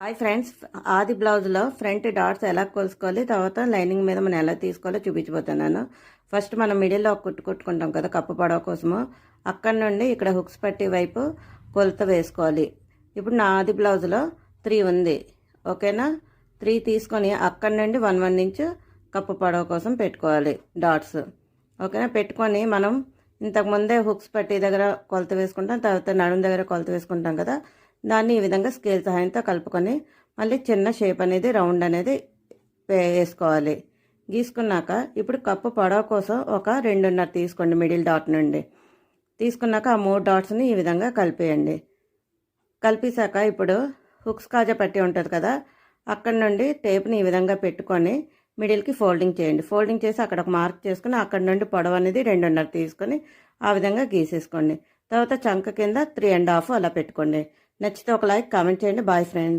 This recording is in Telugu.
హాయ్ ఫ్రెండ్స్, ఆది బ్లౌజ్లో ఫ్రంట్ డాట్స్ ఎలా కొలుసుకోవాలి, తర్వాత లైనింగ్ మీద మనం ఎలా తీసుకోవాలో చూపించబోతున్నాను. ఫస్ట్ మనం మిడిల్లో ఒక కుట్టు కుట్టుకుంటాం కదా కప్పు పొడవ కోసము. అక్కడ నుండి ఇక్కడ హుక్స్ పట్టి వైపు కొలత వేసుకోవాలి. ఇప్పుడు నా ఆది బ్లౌజ్లో 3 ఉంది, ఓకేనా. 3 తీసుకొని అక్కడ నుండి 1 ఇంచ్ కప్పు పొడవ కోసం పెట్టుకోవాలి డాట్స్, ఓకేనా. పెట్టుకొని మనం ఇంతకుముందే హుక్స్ పట్టి దగ్గర కొలత వేసుకుంటాం, తర్వాత నడుము దగ్గర కొలత వేసుకుంటాం కదా. దాన్ని ఈ విధంగా స్కేల్ సహాయంతో కలుపుకొని మళ్ళీ చిన్న షేప్ అనేది రౌండ్ అనేది వేసుకోవాలి. గీసుకున్నాక ఇప్పుడు కప్పు పొడవ కోసం ఒక 2.5 తీసుకోండి మిడిల్ డాట్ నుండి. తీసుకున్నాక ఆ 3 డాట్స్ని ఈ విధంగా కలిపేయండి. కలిపేశాక ఇప్పుడు హుక్స్ కాజా పట్టి ఉంటుంది కదా, అక్కడ నుండి టేప్ని ఈ విధంగా పెట్టుకొని మిడిల్కి ఫోల్డింగ్ చేయండి. ఫోల్డింగ్ చేసి అక్కడ ఒక మార్క్ చేసుకుని అక్కడ నుండి పొడవ అనేది 2.5 తీసుకొని ఆ విధంగా గీసేసుకోండి. తర్వాత చంక కింద 3.5 అలా పెట్టుకోండి. నచ్చితే ఒక లైక్ కామెంట్ చేయండి. Bye friends.